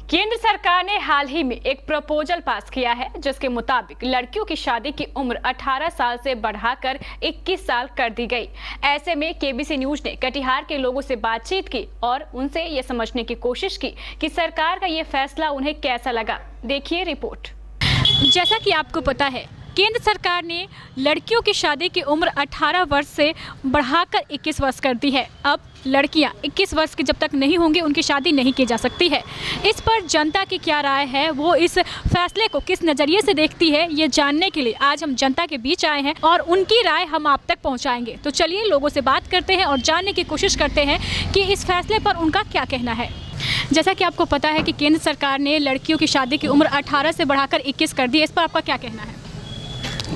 केंद्र सरकार ने हाल ही में एक प्रपोजल पास किया है जिसके मुताबिक लड़कियों की शादी की उम्र 18 साल से बढ़ाकर 21 साल कर दी गई। ऐसे में केबीसी न्यूज ने कटिहार के लोगों से बातचीत की और उनसे ये समझने की कोशिश की कि सरकार का ये फैसला उन्हें कैसा लगा। देखिए रिपोर्ट। जैसा कि आपको पता है, केंद्र सरकार ने लड़कियों की शादी की उम्र 18 वर्ष से बढ़ाकर 21 वर्ष कर दी है। अब लड़कियां 21 वर्ष की जब तक नहीं होंगी उनकी शादी नहीं की जा सकती है। इस पर जनता की क्या राय है, वो इस फैसले को किस नज़रिए से देखती है, ये जानने के लिए आज हम जनता के बीच आए हैं और उनकी राय हम आप तक पहुंचाएंगे। तो चलिए लोगों से बात करते हैं और जानने की कोशिश करते हैं कि इस फैसले पर उनका क्या कहना है। जैसा कि आपको पता है कि केंद्र सरकार ने लड़कियों की शादी की उम्र 18 से बढ़ाकर 21 कर दी है। इस पर आपका क्या कहना है?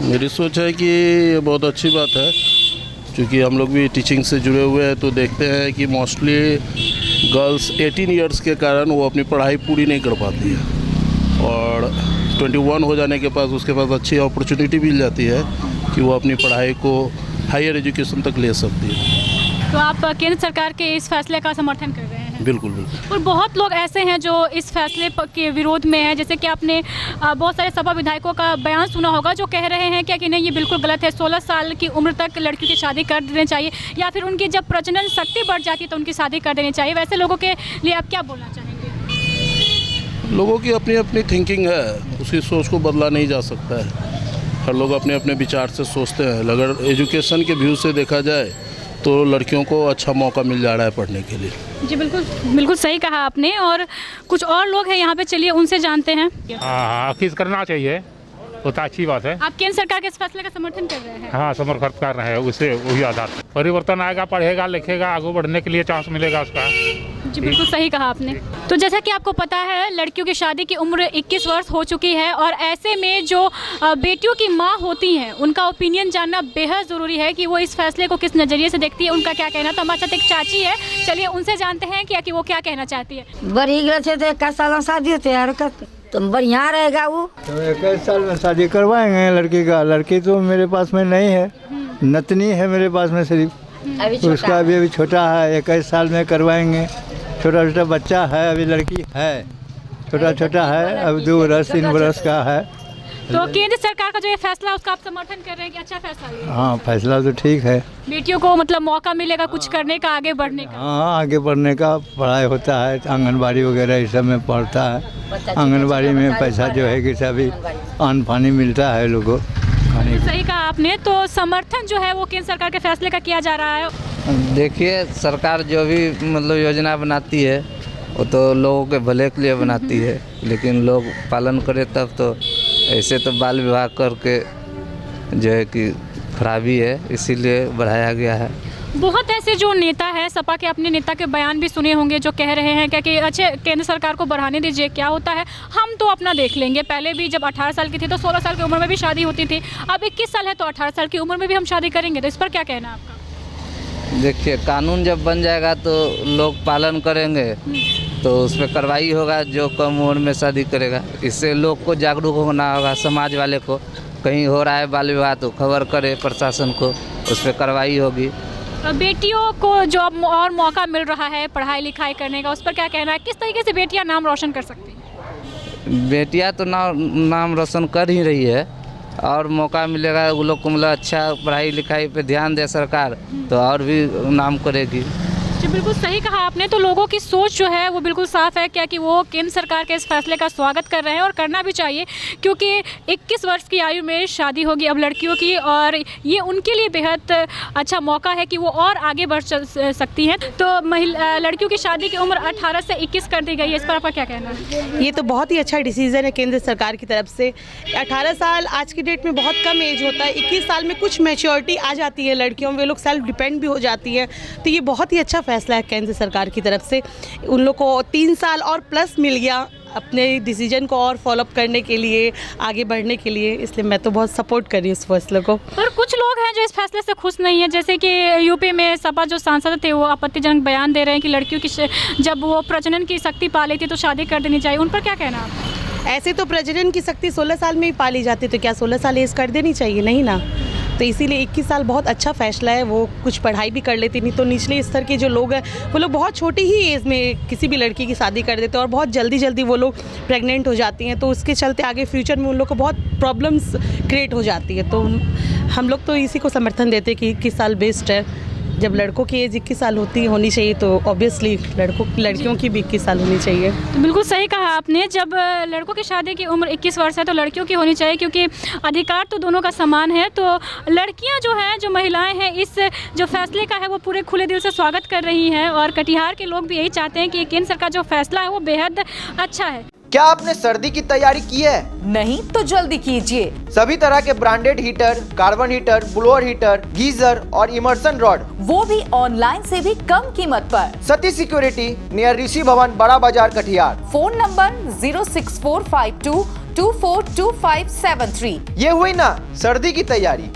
मेरी सोच है कि ये बहुत अच्छी बात है, क्योंकि हम लोग भी टीचिंग से जुड़े हुए हैं तो देखते हैं कि मोस्टली गर्ल्स 18 इयर्स के कारण वो अपनी पढ़ाई पूरी नहीं कर पाती है और 21 हो जाने के बाद उसके पास अच्छी अपॉर्चुनिटी मिल जाती है कि वो अपनी पढ़ाई को हायर एजुकेशन तक ले सकती है। तो आप केंद्र सरकार के इस फैसले का समर्थन कर रहे हैं? बिल्कुल बिल्कुल। और बहुत लोग ऐसे हैं जो इस फैसले के विरोध में हैं, जैसे कि आपने बहुत सारे सपा विधायकों का बयान सुना होगा जो कह रहे हैं क्या कि नहीं, ये बिल्कुल गलत है, 16 साल की उम्र तक लड़कियों की शादी कर देनी चाहिए या फिर उनकी जब प्रजनन शक्ति बढ़ जाती है तो उनकी शादी कर देनी चाहिए। वैसे लोगों के लिए आप क्या बोलना चाहेंगे? लोगों की अपनी अपनी थिंकिंग है, उसकी सोच को बदला नहीं जा सकता है। हर लोग अपने अपने विचार से सोचते हैं। अगर एजुकेशन के व्यू से देखा जाए तो लड़कियों को अच्छा मौका मिल जा रहा है पढ़ने के लिए। जी बिल्कुल बिल्कुल सही कहा आपने। और कुछ और लोग हैं यहाँ पे, चलिए उनसे जानते हैं। हाँ, किस करना चाहिए, वो तो अच्छी बात है। आप केंद्र सरकार के इस फैसले का समर्थन कर रहे हैं? हाँ, समर्थन कर रहे हैं। उससे वही आधार परिवर्तन आएगा, पढ़ेगा लिखेगा, आगे बढ़ने के लिए चांस मिलेगा उसका। जी बिल्कुल सही कहा आपने। तो जैसा कि आपको पता है, लड़कियों की शादी की उम्र 21 वर्ष हो चुकी है और ऐसे में जो बेटियों की माँ होती हैं उनका ओपिनियन जानना बेहद ज़रूरी है कि वो इस फैसले को किस नज़रिए से देखती है, उनका क्या कहना। तो हमारे साथ एक चाची है, चलिए उनसे जानते हैं कि वो क्या कहना चाहती है। बड़ी थे तो 21 साल शादी होते यार का तो बढ़िया रहेगा। वो तो 21 साल में शादी करवाएंगे लड़की का। लड़की तो मेरे पास में नहीं है, नतनी है मेरे पास में सिर्फ, उसका अभी छोटा है। 21 साल में करवाएंगे। छोटा छोटा बच्चा है, अभी लड़की है छोटा छोटा है, अब 2 वर्ष 3 वर्ष का है। तो केंद्र सरकार का जो ये फैसला उसका आप समर्थन कर रहे हैं कि अच्छा फैसला है? हाँ, फैसला तो ठीक है। बेटियों को मतलब मौका मिलेगा कुछ करने का, आगे बढ़ने का। हाँ, आगे बढ़ने का। पढ़ाई होता है, आंगनबाड़ी वगैरह इस सब में पढ़ता है। आंगनबाड़ी में पैसा जो है कि सभी अन्न पानी मिलता है लोगों को खाने को। सही कहा आपने। तो समर्थन जो है वो केंद्र सरकार के फैसले का किया जा रहा है। देखिए, सरकार जो भी मतलब योजना बनाती है वो तो लोगों के भले के लिए बनाती है, लेकिन लोग पालन करें तब तो। ऐसे तो बाल विवाह करके जो है कि खराबी है, इसीलिए बढ़ाया गया है। बहुत ऐसे जो नेता हैं, सपा के अपने नेता के बयान भी सुने होंगे जो कह रहे हैं क्या कि अच्छे केंद्र सरकार को बढ़ाने दीजिए, क्या होता है हम तो अपना देख लेंगे। पहले भी जब 18 साल की थी तो 16 साल की उम्र में भी शादी होती थी, अब 21 साल है तो 18 साल की उम्र में भी हम शादी करेंगे। तो इस पर क्या कहना है आपका? देखिए, कानून जब बन जाएगा तो लोग पालन करेंगे तो उस पर कार्रवाई होगा जो कम उम्र में शादी करेगा। इससे लोग को जागरूक होना होगा, समाज वाले को। कहीं हो रहा है बाल विवाह तो खबर करे प्रशासन को, उस पर कार्रवाई होगी। बेटियों को जो अब और मौका मिल रहा है पढ़ाई लिखाई करने का, उस पर क्या कहना है? किस तरीके से बेटियां नाम रोशन कर सकती हैं? बेटियां तो नाम रोशन कर ही रही है और मौका मिलेगा वो लोग को, मतलब अच्छा पढ़ाई लिखाई पे ध्यान दे सरकार तो और भी नाम करेगी। जी बिल्कुल सही कहा आपने। तो लोगों की सोच जो है वो बिल्कुल साफ है क्या कि वो केंद्र सरकार के इस फैसले का स्वागत कर रहे हैं और करना भी चाहिए, क्योंकि 21 वर्ष की आयु में शादी होगी अब लड़कियों की और ये उनके लिए बेहद अच्छा मौका है कि वो और आगे बढ़ सकती हैं। तो लड़कियों की शादी की उम्र 18 से 21 कर दी गई है, इस पर आपका क्या कहना है? ये तो बहुत ही अच्छा डिसीज़न है केंद्र सरकार की तरफ से। 18 साल आज की डेट में बहुत कम एज होता है। 21 साल में कुछ मैच्योरिटी आ जाती है लड़कियों में, वे लोग सेल्फ डिपेंड भी हो जाती हैं। तो ये बहुत ही अच्छा फैसला है केंद्र सरकार की तरफ से। उन लोग को 3 साल और प्लस मिल गया अपने डिसीजन को और फॉलोअप करने के लिए, आगे बढ़ने के लिए, इसलिए मैं तो बहुत सपोर्ट कर रही हूँ इस फैसले को। पर कुछ लोग हैं जो इस फैसले से खुश नहीं है, जैसे कि यूपी में सपा जो सांसद थे वो आपत्तिजनक बयान दे रहे हैं कि लड़कियों की जब वो प्रजनन की शक्ति पा लेती तो शादी कर देनी चाहिए। उन पर क्या कहना है? ऐसे तो प्रजनन की शक्ति 16 साल में ही पाली जाती, तो क्या 16 साल एज कर देनी चाहिए? नहीं ना। तो इसीलिए 21 साल बहुत अच्छा फैसला है। वो कुछ पढ़ाई भी कर लेती, नहीं तो निचले स्तर के जो लोग हैं वो लोग बहुत छोटी ही एज में किसी भी लड़की की शादी कर देते हैं और बहुत जल्दी वो लोग प्रेग्नेंट हो जाती हैं। तो उसके चलते आगे फ्यूचर में उन लोग को बहुत प्रॉब्लम्स क्रिएट हो जाती है। तो हम लोग तो इसी को समर्थन देते हैं कि 21 साल बेस्ट है। जब लड़कों की एज 21 साल होनी चाहिए तो ऑब्वियसली लड़कियों की भी 21 साल होनी चाहिए। तो बिल्कुल सही कहा आपने, जब लड़कों की शादी की उम्र 21 वर्ष है तो लड़कियों की होनी चाहिए, क्योंकि अधिकार तो दोनों का समान है। तो लड़कियां जो हैं, जो महिलाएं हैं, इस जो फैसले का है वो पूरे खुले दिल से स्वागत कर रही हैं और कटिहार के लोग भी यही चाहते हैं कि केंद्र सरकार का जो फैसला है वो बेहद अच्छा है। क्या आपने सर्दी की तैयारी की है? नहीं तो जल्दी कीजिए। सभी तरह के branded heater, carbon heater, blower heater, geyser और इमर्सन रॉड, वो भी ऑनलाइन से भी कम कीमत पर। सती सिक्योरिटी नियर ऋषि भवन, बड़ा बाजार, कटिहार। Phone number 06452242573। ये हुई ना सर्दी की तैयारी।